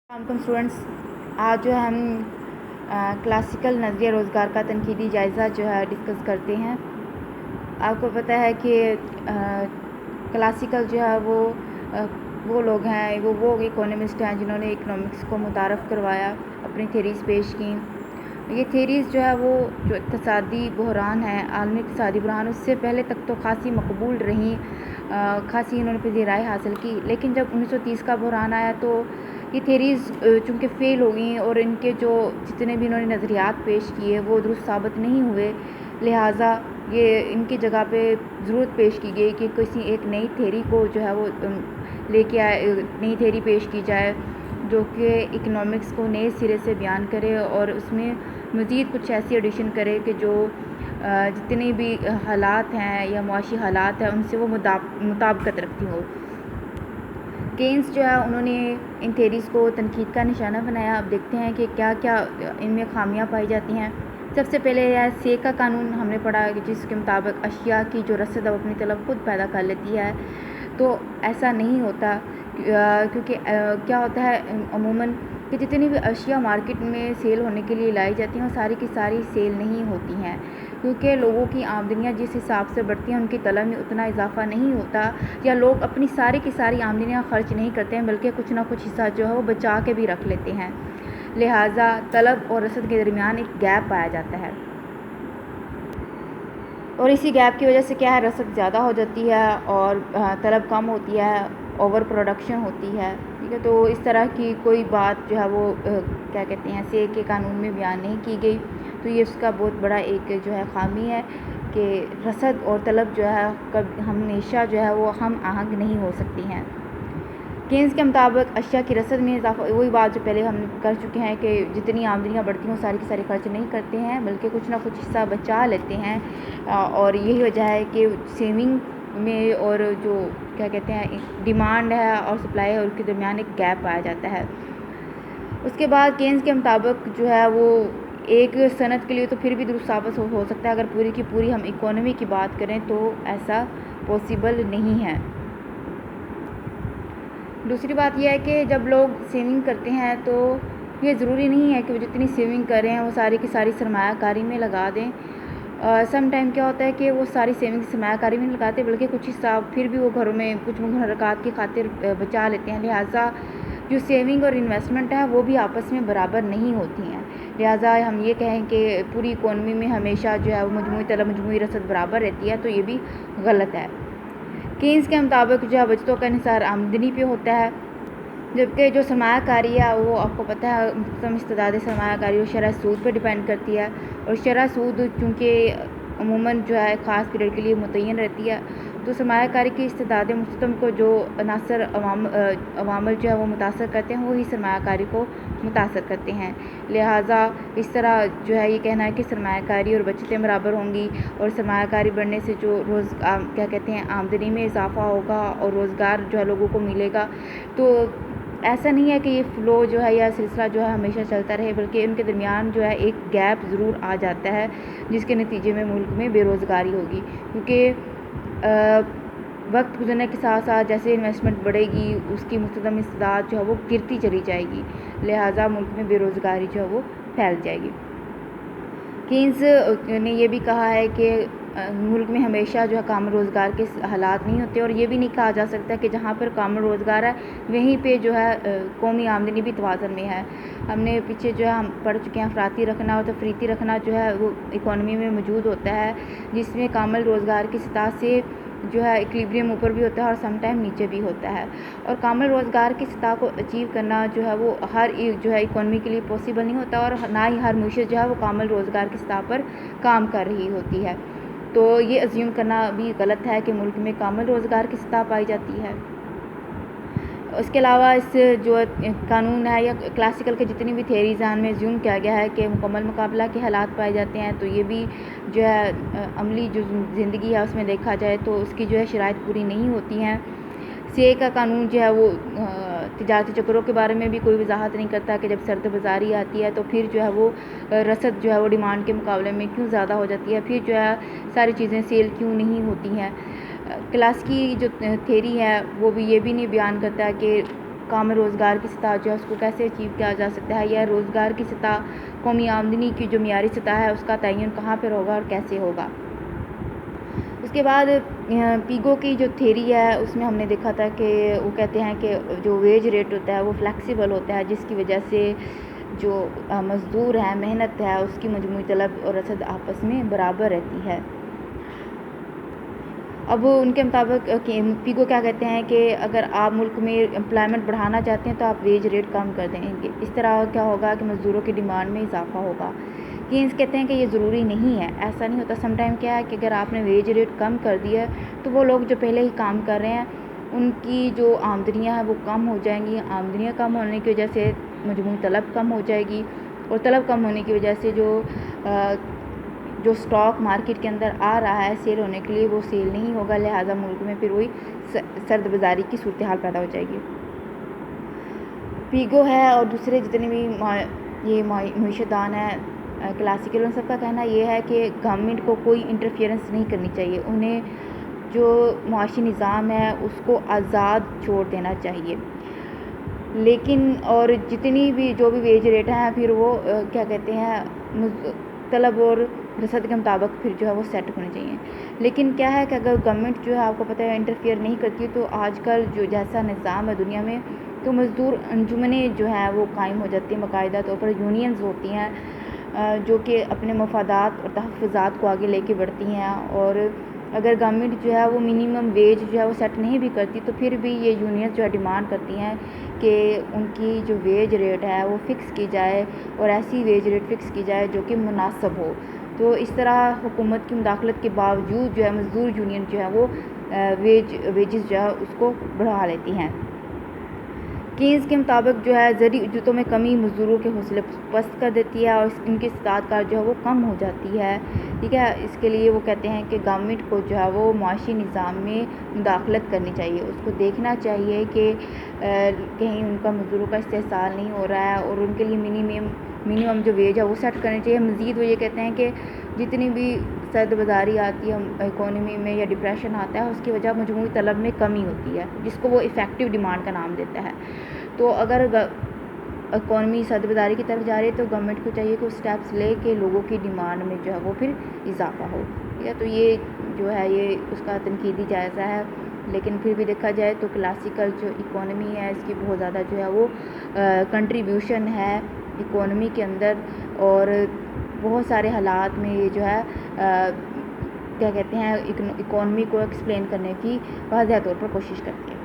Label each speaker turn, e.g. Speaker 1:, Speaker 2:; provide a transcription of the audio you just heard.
Speaker 1: अलैक्म students. आज जो है हम क्लासिकल नज़रिया रोज़गार का तनकीदी जायज़ा जो है डिस्कस करते हैं। आपको पता है कि क्लासिकल जो है वो लोग हैं, वो इकोनॉमिस्ट हैं जिन्होंने इकोनॉमिक्स को मुतारफ़ करवाया, अपनी थेरीज़ पेश की। ये थेरीज़ जो है वो जो इक़्तिसादी बहरान है, आलमी इक़्तिसादी बहरान, उससे पहले तक तो खासी मकबूल रहीं, खासी इन्होंने पज़ीराई हासिल की। लेकिन जब 1930 का बहरान आया तो ये थेरीज़ चूँकि फ़ेल हो गई और इनके जो जितने भी इन्होंने नज़रियात पेश किए वो दुरुस्त साबित नहीं हुए, लिहाजा ये इनकी जगह पे ज़रूरत पेश की गई कि किसी एक नई थेरी को जो है वो लेके आए, नई थेरी पेश की जाए जो कि इकनॉमिक्स को नए सिरे से बयान करे और उसमें मज़ीद कुछ ऐसी एडिशन करे कि जो जितने भी हालात हैं या मुआशी हालात हैं उनसे वो मुताबिकत रखती हो। केन्स जो है उन्होंने इन थेरीज़ को तनकीद का निशाना बनाया। अब देखते हैं कि क्या क्या इनमें खामियां पाई जाती हैं। सबसे पहले है से का कानून हमने पढ़ा कि जिसके मुताबिक अशिया की जो रसद अपनी तलब खुद पैदा कर लेती है, तो ऐसा नहीं होता क्योंकि क्या होता है अमूमन कि जितनी भी अशिया मार्केट में सेल होने के लिए लाई जाती हैं वो सारी की सारी सेल नहीं होती हैं, क्योंकि लोगों की आमदनियाँ जिस हिसाब से बढ़ती हैं उनकी तलब में उतना इजाफा नहीं होता, या लोग अपनी सारी की सारी आमदनियाँ खर्च नहीं करते हैं बल्कि कुछ ना कुछ हिस्सा जो है वो बचा के भी रख लेते हैं। लिहाजा तलब और रसद के दरमियान एक गैप पाया जाता है और इसी गैप की वजह से क्या है, रसद ज़्यादा हो जाती है और तलब कम होती है, ओवर प्रोडक्शन होती है। ठीक है, तो इस तरह की कोई बात जो है वो क्या कहते हैं से के कानून में बयान नहीं की गई। तो ये उसका बहुत बड़ा एक जो है खामी है कि रसद और तलब जो है कब हमेशा जो है वो हम आहंग नहीं हो सकती हैं। केन्स के मुताबिक अशिया की रसद में इजाफा, वही बात जो पहले हम कर चुके हैं कि जितनी आमदनियाँ बढ़ती हैं वो सारी की सारी खर्च नहीं करते हैं बल्कि कुछ ना कुछ हिस्सा बचा लेते हैं, और यही वजह है कि सेविंग में और जो क्या कहते हैं डिमांड है और सप्लाई है उसके दरमियान एक गैप पाया जाता है। उसके बाद केन्स के मुताबिक जो है वो एक सनत के लिए तो फिर भी दुरुस्त साबित हो सकता है, अगर पूरी की पूरी हम इकोनॉमी की बात करें तो ऐसा पॉसिबल नहीं है। दूसरी बात यह है कि जब लोग सेविंग करते हैं तो ये ज़रूरी नहीं है कि वो जितनी सेविंग कर रहे हैं वो सारी की सारी सरमायाकारी में लगा दें। सम टाइम क्या होता है कि वो सारी सेविंग सरमायाकारी में नहीं लगाते बल्कि कुछ हिस्सा फिर भी वो घरों में कुछ मुहर्रकात की खातिर बचा लेते हैं। लिहाजा जो सेविंग और इन्वेस्टमेंट है वो भी आपस में बराबर नहीं होती हैं। लिहाजा हम ये कहें कि पूरी इकोनॉमी में हमेशा जो है वो मजमूई तलब मजमूई रसद बराबर रहती है, तो ये भी गलत है। केन्स के मुताबिक जो है बचतों का इन्हिसार आमदनी पे होता है, जबकि जो सरमायाकारी है वो आपको पता है कम इस्तेदाद सरमायाकारी वो शरह सूद पर डिपेंड करती है, और शरह सूद चूँकि अमूमन जो है ख़ास पीरियड के लिए मुतय्यन रहती है, तो सरमायाकारी की इस्तेदाद मुस्तम को जो अनासर अवामल जो है वो मुतासर करते हैं वही सरमायाकारी को मुतासर करते हैं। लिहाजा इस तरह जो है ये कहना है कि सरमायाकारी और बचतें बराबर होंगी और सरमायाकारी बढ़ने से जो क्या कहते हैं आमदनी में इजाफा होगा और रोज़गार जो है लोगों को मिलेगा, तो ऐसा नहीं है कि ये फ़्लो जो है या सिलसिला जो है हमेशा चलता रहे, बल्कि इनके दरमियान जो है एक गैप ज़रूर आ जाता है जिसके नतीजे में मुल्क में बेरोज़गारी होगी, क्योंकि वक्त गुजरने के साथ साथ जैसे इन्वेस्टमेंट बढ़ेगी उसकी मुस्तदम इस्तेदाद जो है वो गिरती चली जाएगी, लिहाजा मुल्क में बेरोज़गारी जो है वो फैल जाएगी। केन्स ने यह भी कहा है कि मुल्क में हमेशा जो है कामन रोज़गार के हालात नहीं होते, और ये भी नहीं कहा जा सकता कि जहाँ पर कामन रोज़गार है वहीं पे जो है कौमी आमदनी भी तवाज़न में है। हमने पीछे जो है हम पढ़ चुके हैं अफराती रखना और तफरीती रखना जो है वो इकोनॉमी में मौजूद होता है, जिसमें कामन रोज़गार की सतह से जो है इक्विलिब्रियम ऊपर भी होता है और सम टाइम नीचे भी होता है, और कामन रोज़गार की सतह को अचीव करना जो है वो हर जो है इकोनॉमी के लिए पॉसिबल नहीं होता, और ना ही हर मुशीअत जो है वो कामन रोज़गार की सतह पर काम कर रही होती है। तो ये अज्यूम करना भी गलत है कि मुल्क में कामन रोज़गार की सतह पाई जाती है। उसके अलावा इस जो कानून है या क्लासिकल के जितनी भी थेरीज़ हैं उनमें अज्यूम किया गया है कि मुकम्मल मुकाबला के हालात पाए जाते हैं, तो ये भी जो है अमली जो ज़िंदगी है उसमें देखा जाए तो उसकी जो है शराइत पूरी नहीं होती हैं। से का कानून जो है वो तिजारती चक्रों के बारे में भी कोई वजाहत नहीं करता कि जब सर्द बाज़ारी आती है तो फिर जो है वो रसद जो है वो डिमांड के मुकाबले में क्यों ज़्यादा हो जाती है, फिर जो है सारी चीज़ें सेल क्यों नहीं होती हैं। क्लास की जो थेरी है वो भी ये भी नहीं बयान करता कि کام روزگار کی سطح جو ہے اس کو کیسے اچیو کیا جا سکتا ہے، یا روزگار کی سطح، قومی آمدنی کی جو معیاری سطح ہے اس کا تعین کہاں پر ہوگا اور کیسے ہوگا۔ اس کے بعد پیگو کی جو تھیری ہے اس میں ہم نے دیکھا تھا کہ وہ کہتے ہیں کہ جو ویج ریٹ ہوتا ہے وہ فلیکسیبل ہوتا ہے، جس کی وجہ سے جو مزدور ہے، محنت ہے، اس کی مجموعی طلب اور رسد آپس میں برابر رہتی ہے۔ اب ان کے مطابق پیگو کیا کہتے ہیں کہ اگر آپ ملک میں امپلائمنٹ بڑھانا چاہتے ہیں تو آپ ویج ریٹ کم کر دیں گے، اس طرح کیا ہوگا کہ مزدوروں کی ڈیمانڈ میں اضافہ ہوگا۔ کینز کہتے ہیں کہ یہ ضروری نہیں ہے، ایسا نہیں ہوتا۔ سم ٹائم کیا ہے کہ اگر آپ نے ویج ریٹ کم کر دیا ہے تو وہ لوگ جو پہلے ہی کام کر رہے ہیں ان کی جو آمدنیاں ہیں وہ کم ہو جائیں گی، آمدنیاں کم ہونے کی وجہ سے مجموعی طلب کم ہو جائے گی، اور طلب کم ہونے کی وجہ سے جو سٹاک مارکیٹ کے اندر آ رہا ہے سیل ہونے کے لیے وہ سیل نہیں ہوگا، لہٰذا ملک میں پھر وہی سرد بازاری کی صورتحال پیدا ہو جائے گی۔ پیگو ہے اور دوسرے جتنے بھی یہ معیشت دان ہیں کلاسیکل، ان سب کا کہنا یہ ہے کہ گورنمنٹ کو کوئی انٹرفیئرنس نہیں کرنی چاہیے، انہیں جو معاشی نظام ہے اس کو آزاد چھوڑ دینا چاہیے، لیکن اور جتنی بھی جو بھی ویج ریٹ ہیں پھر وہ کیا کہتے ہیں طلب اور رسد کے مطابق پھر جو ہے وہ سیٹ ہونے چاہیے۔ لیکن کیا ہے کہ اگر گورنمنٹ جو ہے آپ کو پتہ ہے انٹرفیئر نہیں کرتی تو آج کل جو جیسا نظام ہے دنیا میں تو مزدور انجمنیں جو ہیں وہ قائم ہو جاتی ہیں، باقاعدہ طور پر یونینز ہوتی ہیں جو کہ اپنے مفادات اور تحفظات کو آگے لے کے بڑھتی ہیں، اور اگر گورنمنٹ جو ہے وہ منیمم ویج جو ہے وہ سیٹ نہیں بھی کرتی تو پھر بھی یہ یونینز جو ہے ڈیمانڈ کرتی ہیں کہ ان کی جو ویج ریٹ ہے وہ فکس کی جائے، اور ایسی ویج ریٹ فکس کی جائے جو کہ مناسب ہو۔ تو اس طرح حکومت کی مداخلت کے باوجود جو ہے مزدور یونین جو ہے وہ ویجز جو ہے اس کو بڑھا لیتی ہیں۔ کینز کے مطابق جو ہے زرعی اجرتوں میں کمی مزدوروں کے حوصلے پست کر دیتی ہے اور ان کی استطاعت کار جو ہے وہ کم ہو جاتی ہے، ٹھیک ہے۔ اس کے لیے وہ کہتے ہیں کہ گورنمنٹ کو جو ہے وہ معاشی نظام میں مداخلت کرنی چاہیے، اس کو دیکھنا چاہیے کہ کہیں ان کا مزدوروں کا استحصال نہیں ہو رہا ہے، اور ان کے لیے منیمم جو ویج ہے وہ سیٹ کرنی چاہیے۔ مزید وہ یہ کہتے ہیں کہ جتنی بھی سرد بازاری آتی ہے اکانومی میں یا ڈپریشن آتا ہے اس کی وجہ مجموعی طلب میں کمی ہوتی ہے، جس کو وہ افیکٹو ڈیمانڈ کا نام دیتا ہے۔ تو اگر اکانومی سرد بازاری کی طرف جا رہی ہے تو گورنمنٹ کو چاہیے کہ وہ اسٹیپس لے کے لوگوں کی ڈیمانڈ میں جو ہے وہ پھر اضافہ ہو، ٹھیک ہے۔ تو یہ جو ہے یہ اس کا تنقیدی جائزہ ہے، لیکن پھر بھی دیکھا جائے تو کلاسیکل جو اکانومی ہے اس کی بہت زیادہ جو ہے وہ کنٹریبیوشن ہے اکانومی کے اندر، اور بہت سارے حالات میں یہ جو ہے کیا کہتے ہیں اکانومی کو ایکسپلین کرنے کی واضح طور پر کوشش کرتی ہے۔